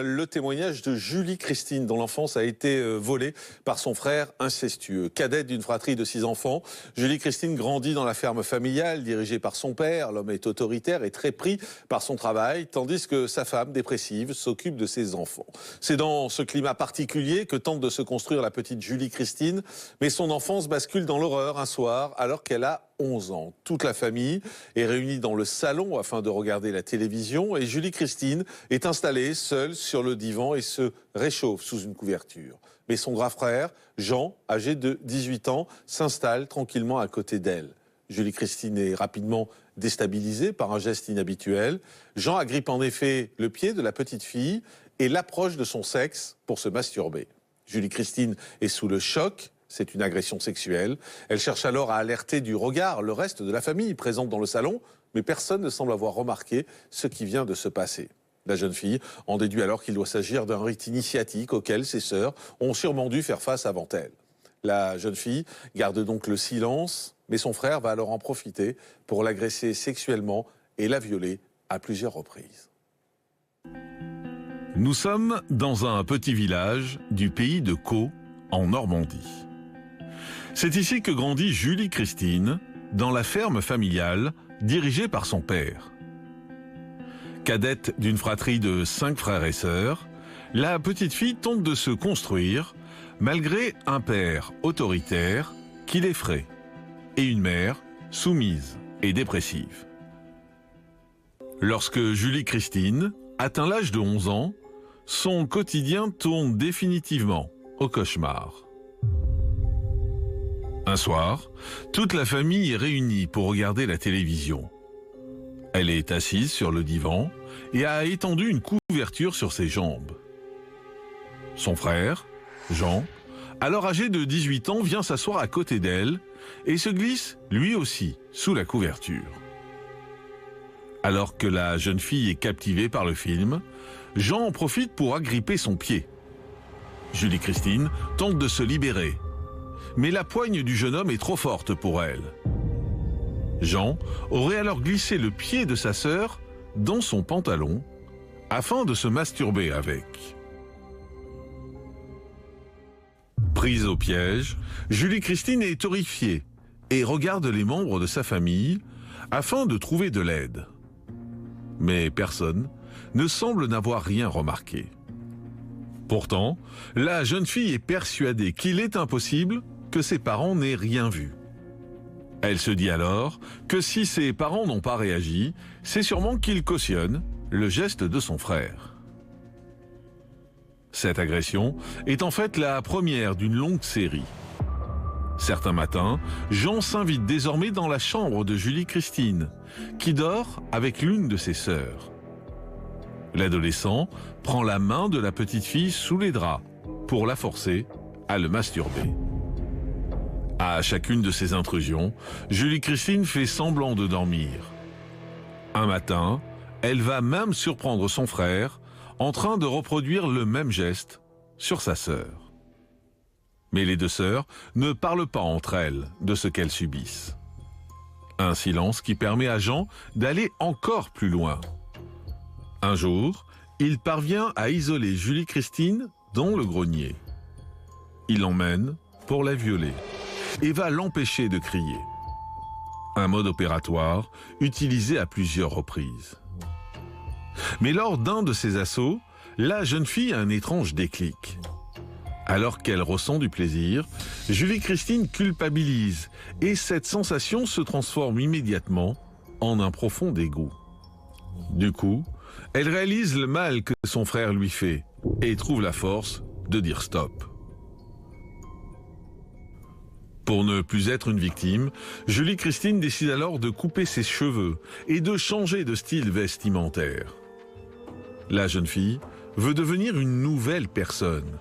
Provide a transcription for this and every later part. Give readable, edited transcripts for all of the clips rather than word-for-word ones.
Le témoignage de Julie Christine, dont l'enfance a été volée par son frère incestueux. Cadette d'une fratrie de 6 enfants, Julie Christine grandit dans la ferme familiale dirigée par son père. L'homme est autoritaire et très pris par son travail, tandis que sa femme, dépressive, s'occupe de ses enfants. C'est dans ce climat particulier que tente de se construire la petite Julie Christine, mais son enfance bascule dans l'horreur un soir alors qu'elle a 11 ans. Toute la famille est réunie dans le salon afin de regarder la télévision et Julie Christine est installée seule sur le divan et se réchauffe sous une couverture. Mais son grand frère, Jean, âgé de 18 ans, s'installe tranquillement à côté d'elle. Julie Christine est rapidement déstabilisée par un geste inhabituel. Jean agrippe en effet le pied de la petite fille et l'approche de son sexe pour se masturber. Julie Christine est sous le choc. C'est une agression sexuelle. Elle cherche alors à alerter du regard le reste de la famille présente dans le salon, mais personne ne semble avoir remarqué ce qui vient de se passer. La jeune fille en déduit alors qu'il doit s'agir d'un rite initiatique auquel ses sœurs ont sûrement dû faire face avant elle. La jeune fille garde donc le silence, mais son frère va alors en profiter pour l'agresser sexuellement et la violer à plusieurs reprises. Nous sommes dans un petit village du pays de Caux, en Normandie. C'est ici que grandit Julie Christine, dans la ferme familiale dirigée par son père. Cadette d'une fratrie de 5 frères et sœurs, la petite fille tente de se construire malgré un père autoritaire qui l'effraie et une mère soumise et dépressive. Lorsque Julie Christine atteint l'âge de 11 ans, son quotidien tourne définitivement au cauchemar. Un soir, toute la famille est réunie pour regarder la télévision. Elle est assise sur le divan et a étendu une couverture sur ses jambes. Son frère, Jean, alors âgé de 18 ans, vient s'asseoir à côté d'elle et se glisse lui aussi sous la couverture. Alors que la jeune fille est captivée par le film, Jean en profite pour agripper son pied. Julie Christine tente de se libérer, mais la poigne du jeune homme est trop forte pour elle. Jean aurait alors glissé le pied de sa sœur dans son pantalon afin de se masturber avec. Prise au piège, Julie Christine est horrifiée et regarde les membres de sa famille afin de trouver de l'aide. Mais personne ne semble n'avoir rien remarqué. Pourtant, la jeune fille est persuadée qu'il est impossible que ses parents n'aient rien vu. Elle se dit alors que si ses parents n'ont pas réagi, c'est sûrement qu'ils cautionnent le geste de son frère. Cette agression est en fait la première d'une longue série. Certains matins, Jean s'invite désormais dans la chambre de Julie Christine, qui dort avec l'une de ses sœurs. L'adolescent prend la main de la petite fille sous les draps pour la forcer à le masturber. À chacune de ces intrusions, Julie Christine fait semblant de dormir. Un matin, elle va même surprendre son frère en train de reproduire le même geste sur sa sœur. Mais les deux sœurs ne parlent pas entre elles de ce qu'elles subissent. Un silence qui permet à Jean d'aller encore plus loin. Un jour, il parvient à isoler Julie Christine dans le grenier. Il l'emmène pour la violer et va l'empêcher de crier. Un mode opératoire utilisé à plusieurs reprises. Mais lors d'un de ces assauts, la jeune fille a un étrange déclic. Alors qu'elle ressent du plaisir, Julie Christine culpabilise et cette sensation se transforme immédiatement en un profond dégoût. Du coup, elle réalise le mal que son frère lui fait et trouve la force de dire stop. Pour ne plus être une victime, Julie Christine décide alors de couper ses cheveux et de changer de style vestimentaire. La jeune fille veut devenir une nouvelle personne.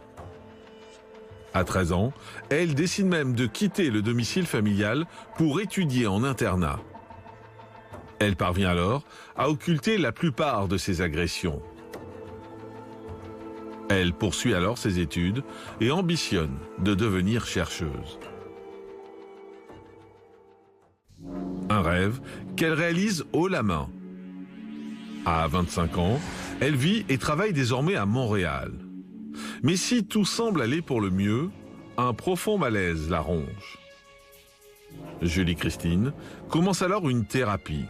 À 13 ans, elle décide même de quitter le domicile familial pour étudier en internat. Elle parvient alors à occulter la plupart de ses agressions. Elle poursuit alors ses études et ambitionne de devenir chercheuse. Un rêve qu'elle réalise haut la main. À 25 ans, Elle vit et travaille désormais à Montréal. Mais si tout semble aller pour le mieux, un profond malaise la ronge. Julie Christine commence alors une thérapie.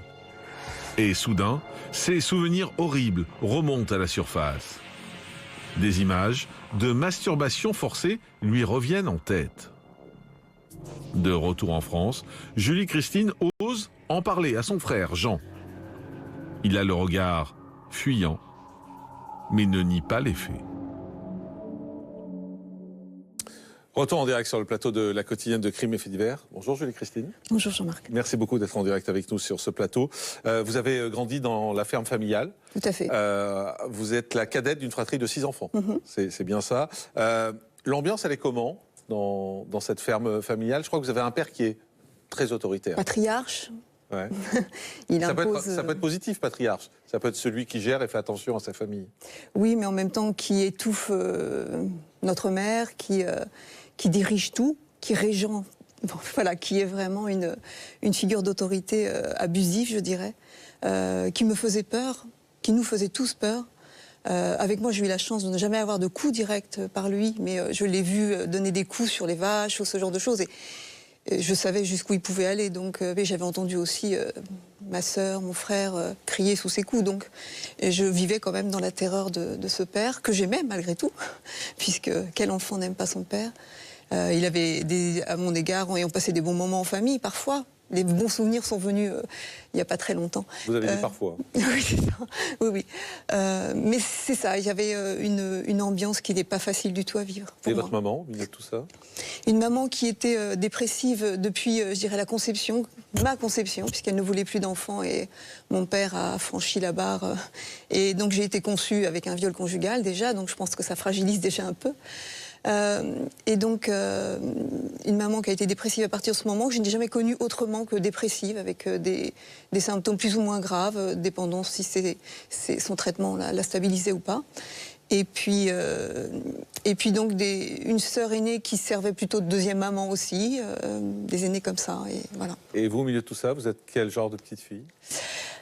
Et soudain, ses souvenirs horribles remontent à la surface. Des images de masturbation forcée lui reviennent en tête. De retour en France, Julie Christine ose en parler à son frère Jean. Il a le regard fuyant, mais ne nie pas les faits. Retour en direct sur le plateau de la quotidienne de Crimes et Faits divers. Bonjour Julie Christine. Bonjour Jean-Marc. Merci beaucoup d'être en direct avec nous sur ce plateau. Vous avez grandi dans la ferme familiale. Tout à fait. Vous êtes la cadette d'une fratrie de 6 enfants. C'est bien ça. L'ambiance, elle est comment dans cette ferme familiale? Je crois que vous avez un père qui est très autoritaire. Patriarche. Ouais. Il ça, impose... ça peut être positif, patriarche. Ça peut être celui qui gère et fait attention à sa famille. Oui, mais en même temps qui étouffe notre mère, qui dirige tout, qui régent, voilà, qui est vraiment une figure d'autorité abusive, je dirais, qui me faisait peur, qui nous faisait tous peur. Avec moi, j'ai eu la chance de ne jamais avoir de coups directs par lui, mais je l'ai vu donner des coups sur les vaches ou ce genre de choses. Et je savais jusqu'où il pouvait aller, donc j'avais entendu aussi ma sœur, mon frère crier sous ses coups. Donc je vivais quand même dans la terreur de ce père, que j'aimais malgré tout, puisque quel enfant n'aime pas son père. Il avait à mon égard, et on passait des bons moments en famille parfois. Les bons souvenirs sont venus il n'y a pas très longtemps. Vous avez dit parfois. Oui, c'est ça. Oui. Mais c'est ça, il y avait une ambiance qui n'est pas facile du tout à vivre. Et votre maman, vous dites tout ça? Une maman qui était dépressive depuis, je dirais, la conception, ma conception, puisqu'elle ne voulait plus d'enfants et mon père a franchi la barre. Et donc j'ai été conçue avec un viol conjugal déjà, donc je pense que ça fragilise déjà un peu. Et donc, une maman qui a été dépressive à partir de ce moment, que je n'ai jamais connue autrement que dépressive, avec des symptômes plus ou moins graves, dépendant si son traitement l'a stabilisé ou pas. Et puis donc une sœur aînée qui servait plutôt de deuxième maman aussi, des aînés comme ça, et voilà. Et vous, au milieu de tout ça, vous êtes quel genre de petite fille?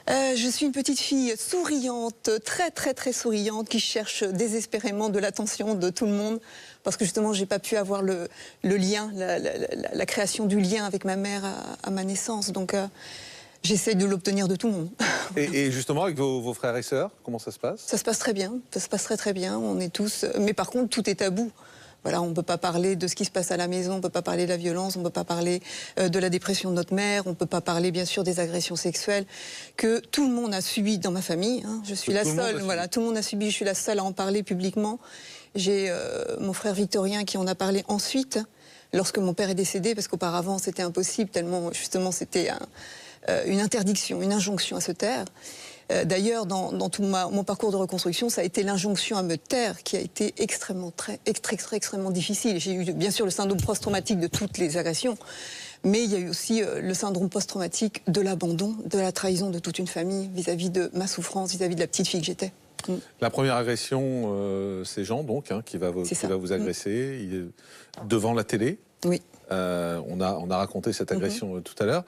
Je suis une petite fille souriante, très souriante, qui cherche désespérément de l'attention de tout le monde, parce que justement, j'ai pas pu avoir le lien, la création du lien avec ma mère à ma naissance. Donc, j'essaie de l'obtenir de tout le monde. Et justement, avec vos frères et sœurs, comment ça se passe? Ça se passe très bien, ça se passe très bien. On est tous... Mais par contre, tout est tabou. Voilà, on ne peut pas parler de ce qui se passe à la maison, on ne peut pas parler de la violence, on ne peut pas parler de la dépression de notre mère, on ne peut pas parler bien sûr des agressions sexuelles que tout le monde a subi dans ma famille. Hein. Je suis la seule, voilà, tout le monde a subi, je suis la seule à en parler publiquement. J'ai mon frère Victorien qui en a parlé ensuite, lorsque mon père est décédé, parce qu'auparavant c'était impossible, tellement justement c'était une interdiction, une injonction à se taire. D'ailleurs, dans tout mon parcours de reconstruction, ça a été l'injonction à me taire qui a été extrêmement difficile. J'ai eu bien sûr le syndrome post-traumatique de toutes les agressions, mais il y a eu aussi le syndrome post-traumatique de l'abandon, de la trahison de toute une famille vis-à-vis de ma souffrance, vis-à-vis de la petite fille que j'étais. La première agression, c'est Jean, donc, qui va vous agresser. Il est devant la télé. Oui. On a raconté cette agression tout à l'heure.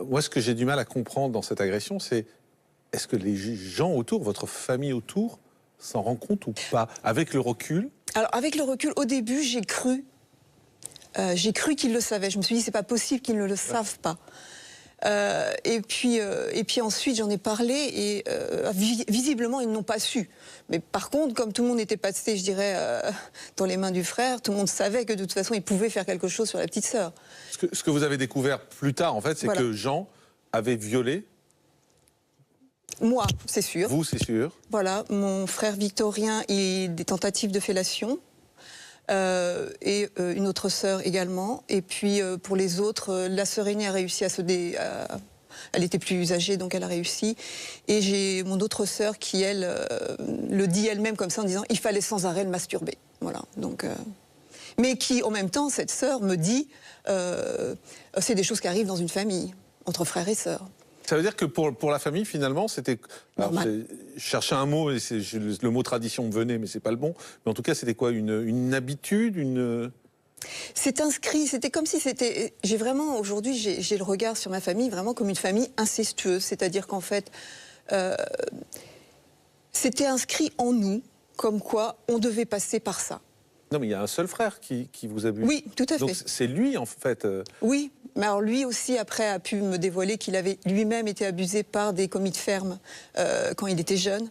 Moi, ce que j'ai du mal à comprendre dans cette agression, c'est est-ce que les gens autour, votre famille autour, s'en rendent compte ou pas? Avec le recul? Alors, avec le recul, au début, j'ai cru qu'ils le savaient. Je me suis dit, c'est pas possible qu'ils ne le savent pas. Et puis ensuite, j'en ai parlé et visiblement, ils n'ont pas su. Mais par contre, comme tout le monde n'était pas, je dirais, dans les mains du frère, tout le monde savait que de toute façon, il pouvait faire quelque chose sur la petite sœur. Ce que vous avez découvert plus tard, en fait, c'est que Jean avait violé. Moi, c'est sûr. Vous, c'est sûr. Voilà, mon frère Victorien, il a des tentatives de fellation. Et une autre sœur également. Et puis pour les autres, la sœur aînée a réussi elle était plus âgée, donc elle a réussi. Et j'ai mon autre sœur qui, elle, le dit elle-même comme ça en disant « il fallait sans arrêt le masturber ». Voilà, donc... Mais qui, en même temps, cette sœur me dit c'est des choses qui arrivent dans une famille, entre frères et sœurs. Ça veut dire que pour la famille, finalement, c'était... Je cherchais un mot, et le mot tradition me venait, mais c'est pas le bon. Mais en tout cas, c'était quoi? Une habitude, une... C'est inscrit, c'était comme si c'était... J'ai vraiment, aujourd'hui, j'ai le regard sur ma famille vraiment comme une famille incestueuse. C'est-à-dire qu'en fait, C'était inscrit en nous, comme quoi on devait passer par ça. Non, mais il y a un seul frère qui vous abuse. Oui, tout à fait. Donc c'est lui, en fait. Oui, mais alors lui aussi, après, a pu me dévoiler qu'il avait lui-même été abusé par des commis de ferme quand il était jeune.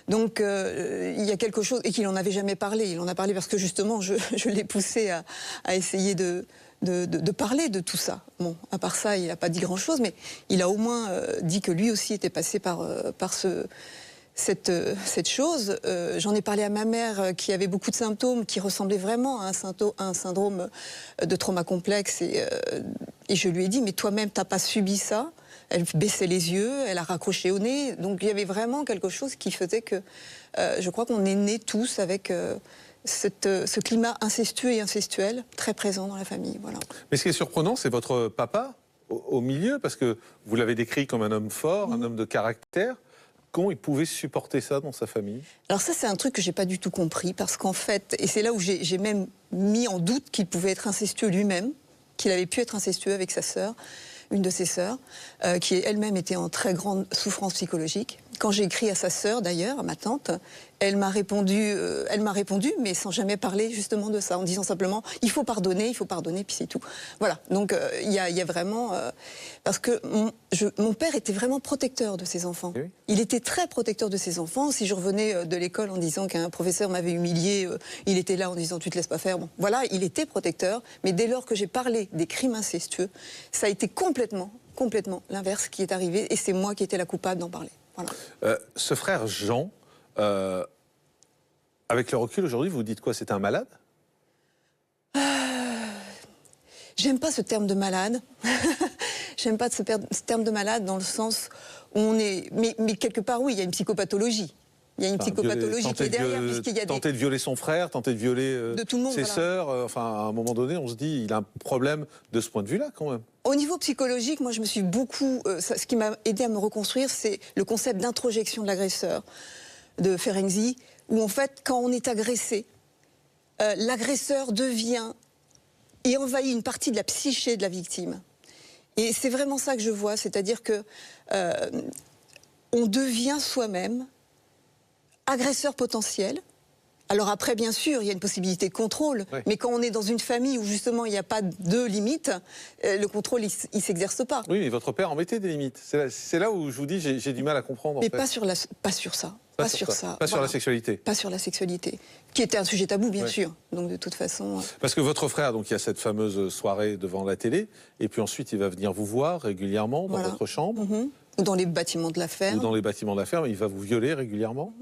Donc il y a quelque chose, et qu'il n'en avait jamais parlé. Il en a parlé parce que justement, je l'ai poussé à essayer de parler de tout ça. Bon, à part ça, il n'a pas dit grand-chose, mais il a au moins dit que lui aussi était passé par cette chose. J'en ai parlé à ma mère qui avait beaucoup de symptômes qui ressemblaient vraiment à un syndrome de trauma complexe. Et je lui ai dit, mais toi-même, t'as pas subi ça? Elle baissait les yeux, elle a raccroché au nez. Donc il y avait vraiment quelque chose qui faisait que je crois qu'on est nés tous avec ce climat incestueux et incestuel très présent dans la famille. Voilà. Mais ce qui est surprenant, c'est votre papa au milieu, parce que vous l'avez décrit comme un homme fort, un homme de caractère. Comment il pouvait supporter ça dans sa famille? Alors ça, c'est un truc que j'ai pas du tout compris, parce qu'en fait, et c'est là où j'ai même mis en doute qu'il pouvait être incestueux lui-même, qu'il avait pu être incestueux avec sa sœur, une de ses sœurs, qui elle-même était en très grande souffrance psychologique. Quand j'ai écrit à sa sœur, d'ailleurs, à ma tante, elle m'a répondu, mais sans jamais parler justement de ça, en disant simplement il faut pardonner, puis c'est tout. Voilà. Donc il y a vraiment parce que mon père était vraiment protecteur de ses enfants. Oui. Il était très protecteur de ses enfants. Si je revenais de l'école en disant qu'un professeur m'avait humilié, il était là en disant tu te laisses pas faire. Bon, voilà, il était protecteur. Mais dès lors que j'ai parlé des crimes incestueux, ça a été complètement l'inverse qui est arrivé, et c'est moi qui étais la coupable d'en parler. Voilà. Ce frère Jean, avec le recul aujourd'hui, vous dites quoi? C'est un malade? J'aime pas ce terme de malade. J'aime pas ce terme de malade dans le sens où on est... Mais quelque part, oui, il y a une psychopathologie. Il y a une psychopathologie qui est derrière, puisqu'il y a tenter de violer son frère, tenter de violer de tout le monde, ses voilà. sœurs. Enfin, à un moment donné, on se dit, il a un problème de ce point de vue-là, quand même. Au niveau psychologique, moi, je me suis beaucoup... ce qui m'a aidé à me reconstruire, c'est le concept d'introjection de l'agresseur, de Ferenczi, où en fait, quand on est agressé, l'agresseur devient et envahit une partie de la psyché de la victime. Et c'est vraiment ça que je vois, c'est-à-dire que on devient soi-même agresseur potentiel. Alors après, bien sûr, il y a une possibilité de contrôle, oui. Mais quand on est dans une famille où justement il n'y a pas de limite, le contrôle, il ne s'exerce pas. Oui, mais votre père en mettait des limites. C'est là où je vous dis, j'ai du mal à comprendre. Mais en fait. pas sur ça. Pas sur ça. Pas sur Voilà. la sexualité. Pas sur la sexualité, qui était un sujet tabou, bien Ouais. sûr. Donc de toute façon... Parce que votre frère, donc il y a cette fameuse soirée devant la télé, et puis ensuite il va venir vous voir régulièrement dans Voilà. votre chambre, Ou dans les bâtiments de la ferme. ou dans les bâtiments de la ferme, il va vous violer régulièrement.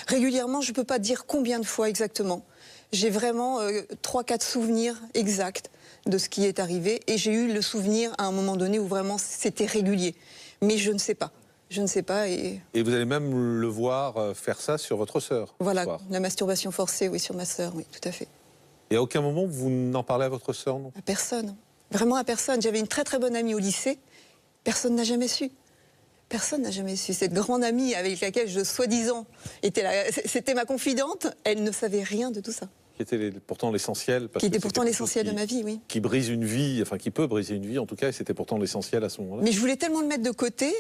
Régulièrement, je ne peux pas dire combien de fois exactement. J'ai vraiment 3-4 souvenirs exacts de ce qui est arrivé. Et j'ai eu le souvenir à un moment donné où vraiment c'était régulier. Mais je ne sais pas. Je ne sais pas. Et Et vous allez même le voir faire ça sur votre sœur. voilà, ce soir. la masturbation forcée, oui, sur ma sœur, oui, tout à fait. Et à aucun moment vous n'en parlez à votre sœur, non? À personne. Vraiment à personne. J'avais une très très bonne amie au lycée. Personne n'a jamais su. Personne n'a jamais su. Cette grande amie avec laquelle je, soi-disant, c'était ma confidente, elle ne savait rien de tout ça. Qui était pourtant l'essentiel. Qui était pourtant l'essentiel de ma vie, oui. Qui brise une vie, enfin qui peut briser une vie en tout cas, et c'était pourtant l'essentiel à ce moment-là. Mais je voulais tellement le mettre de côté,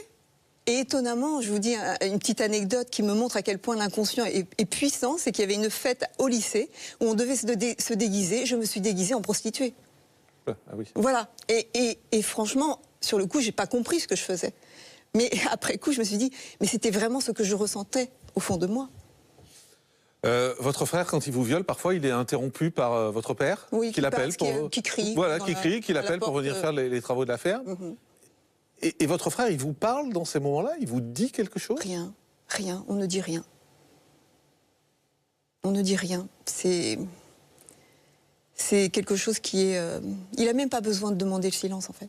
et étonnamment, je vous dis une petite anecdote qui me montre à quel point l'inconscient est puissant, c'est qu'il y avait une fête au lycée où on devait se déguiser, je me suis déguisée en prostituée. Ah oui. Voilà, et franchement, sur le coup, j'ai pas compris ce que je faisais. Mais après coup, je me suis dit, mais c'était vraiment ce que je ressentais au fond de moi. Votre frère, quand il vous viole, parfois il est interrompu par votre père, Oui, qui l'appelle qui crie. Voilà, qui crie, qui à la l'appelle pour porte, venir faire les travaux de la ferme. Et votre frère, il vous parle dans ces moments-là? Il vous dit quelque chose? Rien, on ne dit rien. On ne dit rien. C'est quelque chose qui est... il n'a même pas besoin de demander le silence, en fait.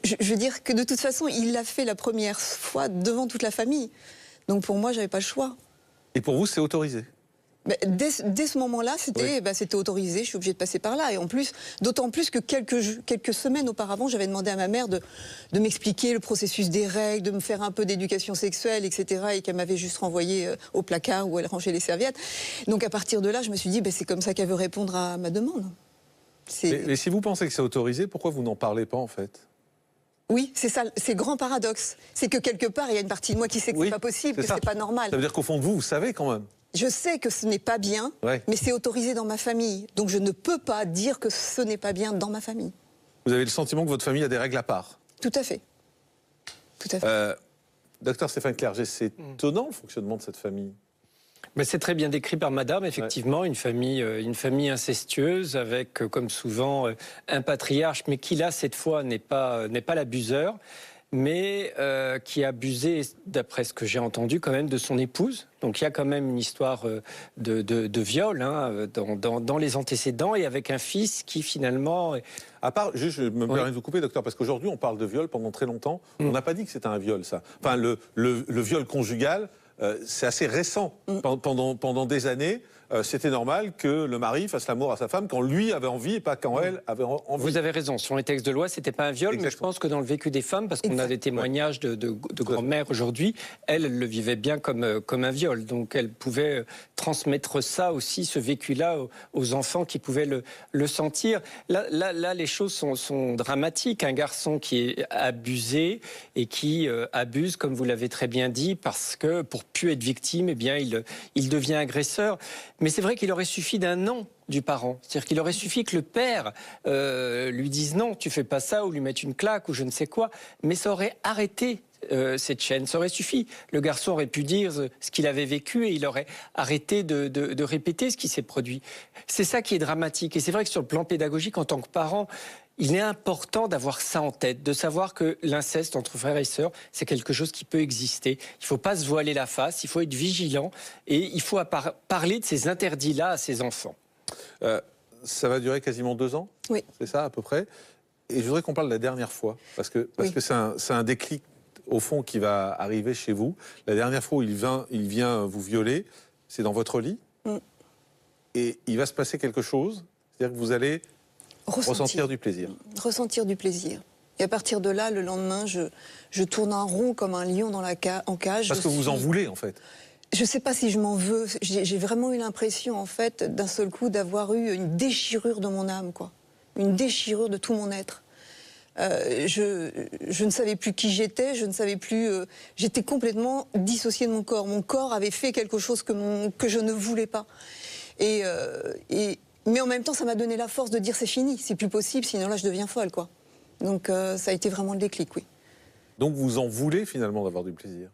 Je veux dire que de toute façon, il l'a fait la première fois devant toute la famille. Donc pour moi, j'avais pas le choix. Et pour vous, c'est autorisé? Mais dès ce moment-là, c'était autorisé, je suis obligée de passer par là. Et en plus, d'autant plus que quelques semaines auparavant, j'avais demandé à ma mère de m'expliquer le processus des règles, de me faire un peu d'éducation sexuelle, etc. Et qu'elle m'avait juste renvoyée au placard où elle rangeait les serviettes. Donc à partir de là, je me suis dit, c'est comme ça qu'elle veut répondre à ma demande. Mais si vous pensez que c'est autorisé, pourquoi vous n'en parlez pas en fait? Oui, c'est ça, c'est le grand paradoxe. C'est que quelque part, il y a une partie de moi qui sait que Oui, c'est pas possible, que ça. c'est pas normal. Ça veut dire qu'au fond de vous, vous savez quand même. Je sais que ce n'est pas bien, mais c'est autorisé dans ma famille. Donc je ne peux pas dire que ce n'est pas bien dans ma famille. Vous avez le sentiment que votre famille a des règles à part. Tout à fait. Tout à fait. Docteur Stéphane Clerget, c'est étonnant le fonctionnement de cette famille. Mais c'est très bien décrit par Madame, effectivement, une famille incestueuse avec, comme souvent, un patriarche, mais qui là, cette fois, n'est pas l'abuseur, mais qui a abusé, d'après ce que j'ai entendu, quand même, de son épouse. Donc il y a quand même une histoire de viol dans les antécédents, et avec un fils qui finalement... À part, juste, je me permets de vous couper, docteur, parce qu'aujourd'hui, on parle de viol pendant très longtemps. On n'a pas dit que c'était un viol, ça. Enfin, le viol conjugal, c'est assez récent. Pendant des années, c'était normal que le mari fasse l'amour à sa femme quand lui avait envie et pas quand elle avait envie. Vous avez raison, sur les textes de loi, c'était pas un viol, mais je pense que dans le vécu des femmes, parce qu'on a des témoignages de grand-mères aujourd'hui, elle le vivait bien comme un viol. Donc elle pouvait transmettre ça aussi, ce vécu-là, aux enfants qui pouvaient le sentir. Là, les choses sont dramatiques. Un garçon qui est abusé et qui abuse, comme vous l'avez très bien dit, parce que pour plus être victime, eh bien, il devient agresseur. Mais c'est vrai qu'il aurait suffi d'un non du parent. C'est-à-dire qu'il aurait suffi que le père lui dise non, tu fais pas ça, ou lui mette une claque, ou je ne sais quoi. Mais ça aurait arrêté cette chaîne. Ça aurait suffi. Le garçon aurait pu dire ce qu'il avait vécu et il aurait arrêté de répéter ce qui s'est produit. C'est ça qui est dramatique. Et c'est vrai que sur le plan pédagogique, en tant que parent, il est important d'avoir ça en tête, de savoir que l'inceste entre frères et sœurs, c'est quelque chose qui peut exister. Il ne faut pas se voiler la face, il faut être vigilant et il faut parler de ces interdits-là à ses enfants. Ça va durer quasiment 2 ans. Oui. C'est ça, à peu près. Et je voudrais qu'on parle de la dernière fois, parce que c'est un déclic, au fond, qui va arriver chez vous. La dernière fois où il vient vous violer, c'est dans votre lit. Et il va se passer quelque chose, c'est-à-dire que vous allez ressentir du plaisir. Ressentir du plaisir. Et à partir de là, le lendemain, je tourne en rond comme un lion en cage. Parce que vous en voulez, en fait. Je ne sais pas si je m'en veux. J'ai vraiment eu l'impression, en fait, d'un seul coup, d'avoir eu une déchirure de mon âme, quoi. Une déchirure de tout mon être. Je ne savais plus qui j'étais, je ne savais plus... j'étais complètement dissociée de mon corps. Mon corps avait fait quelque chose que je ne voulais pas. Mais en même temps, ça m'a donné la force de dire c'est fini, c'est plus possible, sinon là je deviens folle, quoi. Donc ça a été vraiment le déclic, oui. Donc vous en voulez finalement d'avoir du plaisir?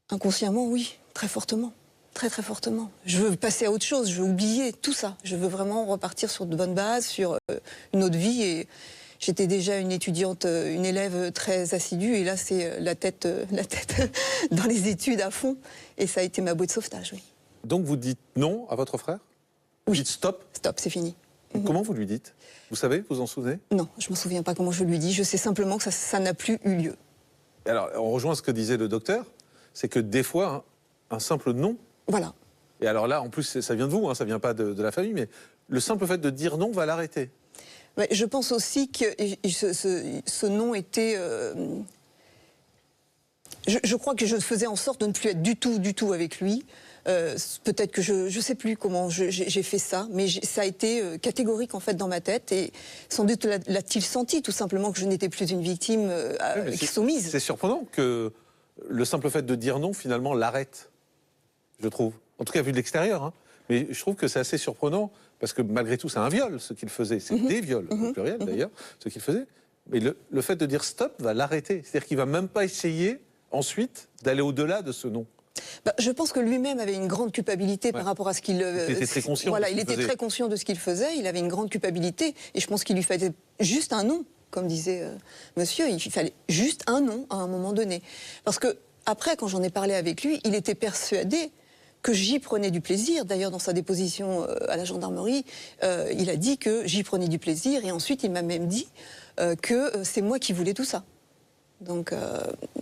Inconsciemment, oui, très fortement. Très très fortement. Je veux passer à autre chose, je veux oublier tout ça. Je veux vraiment repartir sur de bonnes bases, sur une autre vie. Et j'étais déjà une étudiante, une élève très assidue, et là c'est la tête dans les études à fond. Et ça a été ma bouée de sauvetage, oui. Donc vous dites non à votre frère? Vous dites stop? Stop, c'est fini. Comment vous lui dites? Vous savez, vous en souvenez? Non, je ne me souviens pas comment je lui dis. Je sais simplement que ça n'a plus eu lieu. Alors, on rejoint ce que disait le docteur, c'est que des fois, un simple non... Voilà. Et alors là, en plus, ça vient de vous, ça ne vient pas de la famille, mais le simple fait de dire non va l'arrêter. Ouais, je pense aussi que ce non était... Je crois que je faisais en sorte de ne plus être du tout avec lui. Peut-être que je ne sais plus comment j'ai fait ça, mais ça a été catégorique en fait dans ma tête, et sans doute l'a-t-il senti tout simplement que je n'étais plus une victime soumise. C'est surprenant que le simple fait de dire non finalement l'arrête, je trouve. En tout cas vu de l'extérieur, mais je trouve que c'est assez surprenant parce que malgré tout c'est un viol ce qu'il faisait, c'est des viols au pluriel d'ailleurs ce qu'il faisait. Mais le fait de dire stop va l'arrêter, c'est-à-dire qu'il va même pas essayer ensuite d'aller au-delà de ce non. Je pense que lui-même avait une grande culpabilité par rapport à ce qu'il... Il était très conscient. Voilà, il était très conscient de ce qu'il faisait, il avait une grande culpabilité, et je pense qu'il lui fallait juste un non, comme disait monsieur, il fallait juste un non à un moment donné. Parce que après, quand j'en ai parlé avec lui, il était persuadé que j'y prenais du plaisir. D'ailleurs, dans sa déposition à la gendarmerie, il a dit que j'y prenais du plaisir, et ensuite il m'a même dit que c'est moi qui voulais tout ça. Donc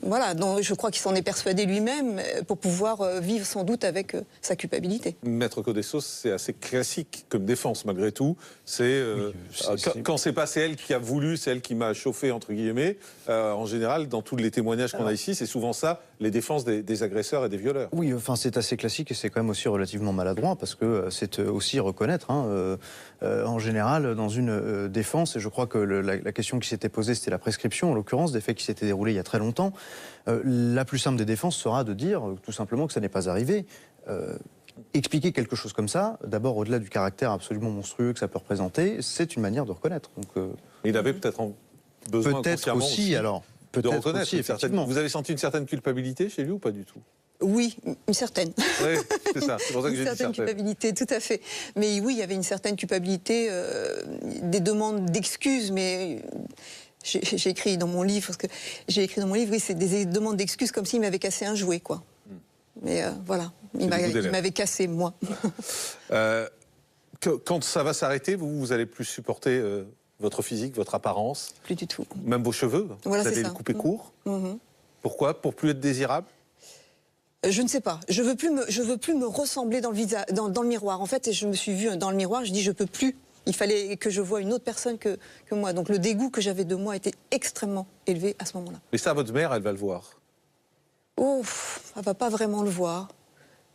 voilà, donc, je crois qu'il s'en est persuadé lui-même pour pouvoir vivre sans doute avec sa culpabilité. Maître Codessos, c'est assez classique comme défense malgré tout. C'est quand c'est pas c'est elle qui a voulu, c'est elle qui m'a chauffé entre guillemets. En général, dans tous les témoignages qu'on a ici, c'est souvent ça, les défenses des agresseurs et des violeurs. Oui, enfin c'est assez classique et c'est quand même aussi relativement maladroit parce que c'est aussi reconnaître. En général, dans une défense, et je crois que la question qui s'était posée, c'était la prescription, en l'occurrence, des faits qui s'étaient déroulés il y a très longtemps. La plus simple des défenses sera de dire tout simplement que ça n'est pas arrivé. Expliquer quelque chose comme ça, d'abord au-delà du caractère absolument monstrueux que ça peut représenter, c'est une manière de reconnaître. Donc, il avait peut-être besoin peut-être aussi, alors de reconnaître aussi, effectivement. Vous avez senti une certaine culpabilité chez lui ou pas du tout? Oui, une certaine. Oui, c'est ça. C'est pour ça que j'ai dit certaine. Une certaine culpabilité, tout à fait. Mais oui, il y avait une certaine culpabilité, des demandes d'excuses, mais j'ai écrit dans mon livre, oui, c'est des demandes d'excuses comme s'il m'avait cassé un jouet, quoi. Mais voilà, il m'avait cassé, moi. Quand ça va s'arrêter, vous allez plus supporter votre physique, votre apparence? Plus du tout. Même vos cheveux? Voilà, vous allez les couper court? Pourquoi? Pour plus être désirable? Je ne sais pas. Je veux plus me ressembler dans le miroir. En fait, je me suis vue dans le miroir, je dis je peux plus. Il fallait que je voie une autre personne que moi. Donc le dégoût que j'avais de moi était extrêmement élevé à ce moment-là. Mais ça, votre mère, elle va le voir? Oh, elle va pas vraiment le voir.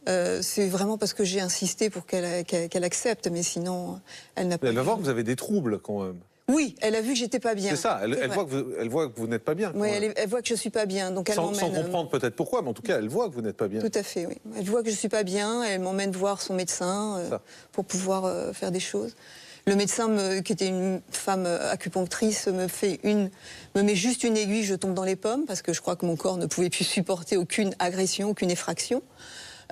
C'est vraiment parce que j'ai insisté pour qu'elle accepte, mais sinon, elle n'a pas... Elle va voir que vous avez des troubles quand même. Oui, elle a vu que j'étais pas bien. C'est ça, elle voit que vous n'êtes pas bien. Oui, elle voit que je suis pas bien, donc elle m'emmène... Sans comprendre peut-être pourquoi, mais en tout cas, elle voit que vous n'êtes pas bien. Tout à fait, oui. Elle voit que je suis pas bien, elle m'emmène voir son médecin pour pouvoir faire des choses. Le médecin, qui était une femme acupunctrice, me met juste une aiguille, je tombe dans les pommes, parce que je crois que mon corps ne pouvait plus supporter aucune agression, aucune effraction.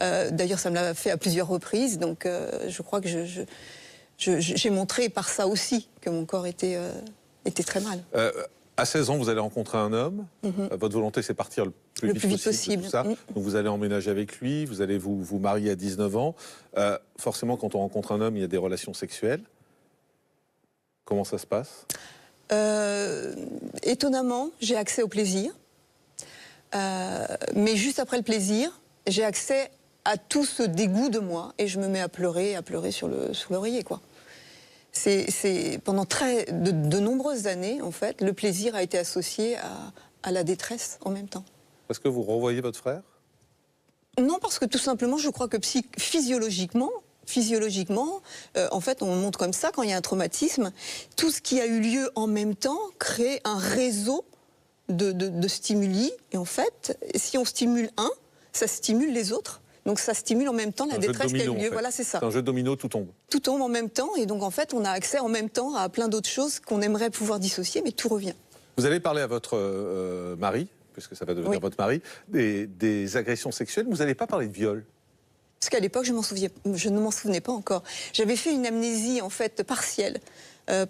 D'ailleurs, ça me l'a fait à plusieurs reprises, donc je crois que j'ai montré par ça aussi que mon corps était très mal. À 16 ans, vous allez rencontrer un homme. Votre volonté, c'est partir le plus vite possible. Tout ça. Donc vous allez emménager avec lui, vous allez vous marier à 19 ans. Forcément, quand on rencontre un homme, il y a des relations sexuelles. Comment ça se passe? Étonnamment, j'ai accès au plaisir. Mais juste après le plaisir, j'ai accès à tout ce dégoût de moi et je me mets à pleurer sur l'oreiller, quoi. Pendant de nombreuses années, en fait, le plaisir a été associé à la détresse en même temps. Parce que vous revoyez votre frère? Non, parce que tout simplement, je crois que physiologiquement, en fait, on montre comme ça, quand il y a un traumatisme, tout ce qui a eu lieu en même temps crée un réseau de stimuli. Et en fait, si on stimule un, ça stimule les autres. Donc ça stimule en même temps la détresse qui a eu lieu. En fait. Voilà, c'est ça. C'est un jeu de domino, tout tombe. Tout tombe en même temps, et donc en fait, on a accès en même temps à plein d'autres choses qu'on aimerait pouvoir dissocier, mais tout revient. Vous allez parler à votre mari, puisque ça va devenir votre mari, des agressions sexuelles. Vous n'allez pas parler de viol? Parce qu'à l'époque, je ne m'en souvenais pas encore. J'avais fait une amnésie, en fait, partielle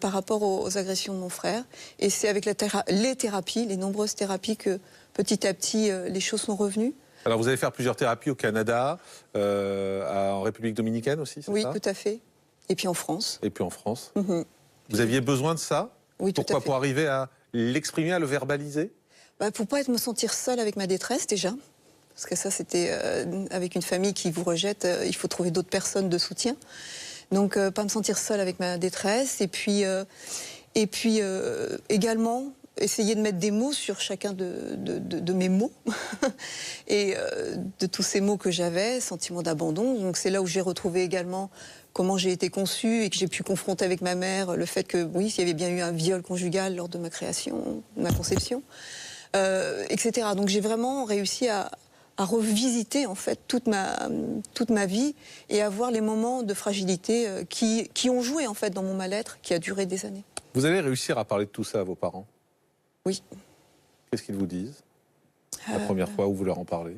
par rapport aux agressions de mon frère. Et c'est avec les nombreuses thérapies, que petit à petit, les choses sont revenues. Alors, vous allez faire plusieurs thérapies au Canada, en République dominicaine aussi, c'est ça? Oui, tout à fait. Et puis en France. Et puis en France. Vous aviez besoin de ça? Oui, tout à fait. Pourquoi? Pour arriver à l'exprimer, à le verbaliser? Pour pas me sentir seule avec ma détresse, déjà. Parce que ça, c'était avec une famille qui vous rejette, il faut trouver d'autres personnes de soutien. Donc, pas me sentir seule avec ma détresse. Et puis également, essayer de mettre des mots sur chacun de mes mots. Et de tous ces mots que j'avais, sentiment d'abandon. Donc, c'est là où j'ai retrouvé également comment j'ai été conçue et que j'ai pu confronter avec ma mère le fait que, oui, s'il y avait bien eu un viol conjugal lors de ma création, de ma conception, etc. Donc, j'ai vraiment réussi à revisiter en fait toute ma vie et à voir les moments de fragilité qui ont joué en fait dans mon mal-être qui a duré des années. Vous allez réussir à parler de tout ça à vos parents? Oui. Qu'est-ce qu'ils vous disent la première fois où vous leur en parlez?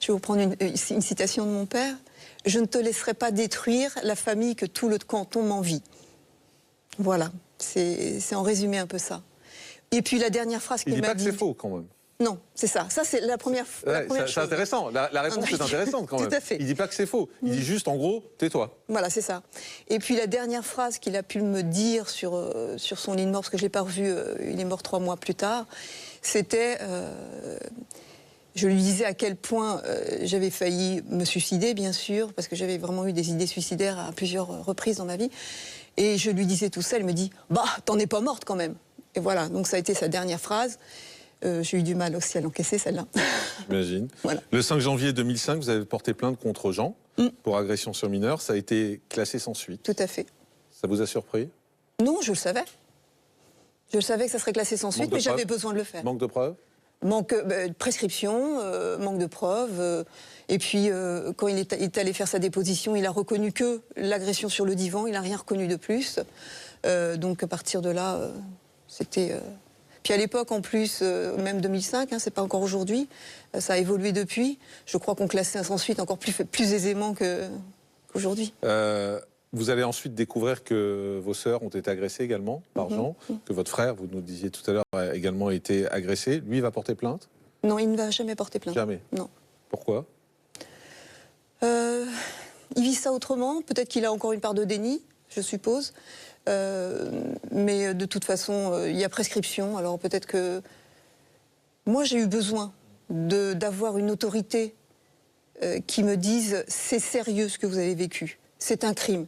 Je vais vous prendre une citation de mon père. « Je ne te laisserai pas détruire la famille que tout le canton m'envie. » Voilà, c'est en résumé un peu ça. Et puis la dernière phrase qu'il m'a dit... Il dit pas que c'est faux quand même. Non, c'est ça. Ça, c'est la première chose. C'est intéressant. La réponse est intéressante quand même. Tout à fait. Il dit pas que c'est faux. Il dit juste, en gros, tais-toi. Voilà, c'est ça. Et puis la dernière phrase qu'il a pu me dire sur son lit de mort, parce que je l'ai pas revu, il est mort 3 mois plus tard, c'était... je lui disais à quel point j'avais failli me suicider, bien sûr, parce que j'avais vraiment eu des idées suicidaires à plusieurs reprises dans ma vie. Et je lui disais tout ça, elle me dit « Bah, t'en es pas morte quand même ». Et voilà, donc ça a été sa dernière phrase. J'ai eu du mal aussi à l'encaisser, celle-là. J'imagine. Voilà. Le 5 janvier 2005, vous avez porté plainte contre Jean pour agression sur mineur. Ça a été classé sans suite. Tout à fait. Ça vous a surpris? Non, je le savais. Je le savais que ça serait classé sans suite, mais j'avais besoin de le faire. Manque de preuves? Manque de prescription, manque de preuves. Et puis, quand il est allé faire sa déposition, il a reconnu que l'agression sur le divan. Il n'a rien reconnu de plus. Donc, à partir de là, c'était... Puis à l'époque, en plus, même 2005, hein, c'est pas encore aujourd'hui, ça a évolué depuis. Je crois qu'on classait sans suite encore plus aisément qu'aujourd'hui. Vous allez ensuite découvrir que vos sœurs ont été agressées également par Jean, que votre frère, vous nous disiez tout à l'heure, a également été agressé. Lui, il va porter plainte? Non, il ne va jamais porter plainte. Jamais? Non. Pourquoi? Il vit ça autrement. Peut-être qu'il a encore une part de déni, je suppose. Mais de toute façon, il y a prescription. Alors peut-être que... Moi, j'ai eu besoin d'avoir une autorité qui me dise « c'est sérieux ce que vous avez vécu, c'est un crime ».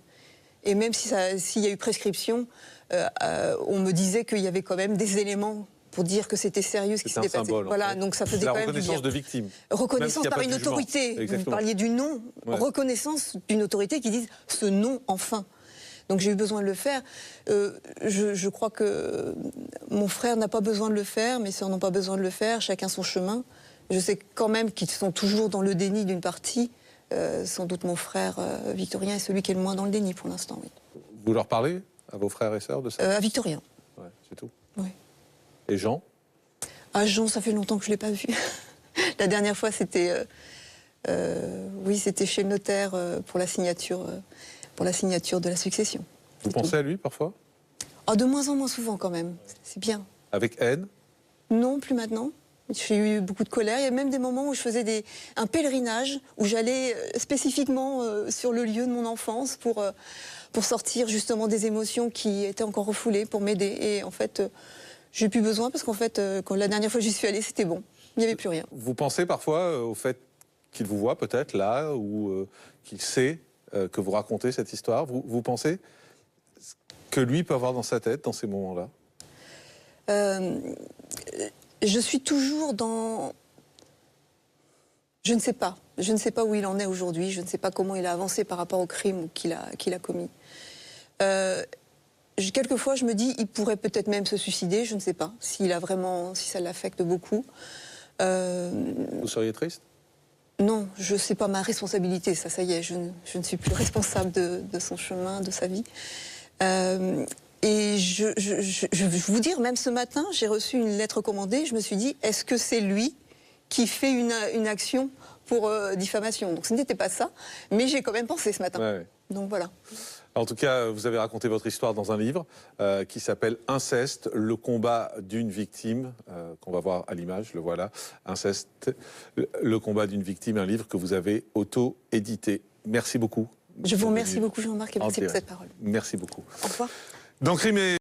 Et même s'il y a eu prescription, on me disait qu'il y avait quand même des éléments pour dire que c'était sérieux ce qui s'était passé. Symbole, voilà, en fait. donc ça faisait la quand même du bien. reconnaissance de victime. Reconnaissance par une autorité. Vous parliez du non. Ouais. Reconnaissance d'une autorité qui dise ce non enfin. Donc j'ai eu besoin de le faire. Je crois que mon frère n'a pas besoin de le faire, mes sœurs n'ont pas besoin de le faire, chacun son chemin. Je sais quand même qu'ils sont toujours dans le déni d'une partie. Sans doute mon frère Victorien est celui qui est le moins dans le déni pour l'instant, oui. Vous leur parlez à vos frères et sœurs de ça? À Victorien. Ouais, c'est tout. Oui. Et Jean? Ah, Jean, ça fait longtemps que je ne l'ai pas vu. La dernière fois, c'était oui, c'était chez le notaire pour la signature de la succession. Vous pensez à lui parfois? Ah, de moins en moins souvent quand même. C'est bien. Avec haine? Non, plus maintenant. J'ai eu beaucoup de colère. Il y a même des moments où je faisais un pèlerinage, où j'allais spécifiquement sur le lieu de mon enfance pour sortir justement des émotions qui étaient encore refoulées, pour m'aider. Et en fait, j'ai plus besoin parce qu'en fait, quand la dernière fois que j'y suis allée, c'était bon. Il n'y avait plus rien. Vous pensez parfois au fait qu'il vous voit peut-être là, ou qu'il sait que vous racontez cette histoire? Vous pensez que lui peut avoir dans sa tête dans ces moments-là? Je suis toujours dans... Je ne sais pas. Je ne sais pas où il en est aujourd'hui. Je ne sais pas comment il a avancé par rapport au crime qu'il a commis. Quelquefois, je me dis, il pourrait peut-être même se suicider. Je ne sais pas si ça l'affecte beaucoup. Vous seriez triste? Non, je sais pas ma responsabilité. Ça y est, je ne suis plus responsable de son chemin, de sa vie. Et je vais vous dire, même ce matin, j'ai reçu une lettre commandée. Je me suis dit, est-ce que c'est lui qui fait une action pour diffamation? Donc ce n'était pas ça, mais j'ai quand même pensé ce matin. Ouais. Donc voilà. En tout cas, vous avez raconté votre histoire dans un livre qui s'appelle Inceste, le combat d'une victime, qu'on va voir à l'image, le voilà. Inceste, le combat d'une victime, un livre que vous avez auto-édité. Merci beaucoup. Je vous remercie beaucoup, Jean-Marc, et merci pour cette parole. Merci beaucoup. Au revoir. Dans Crime et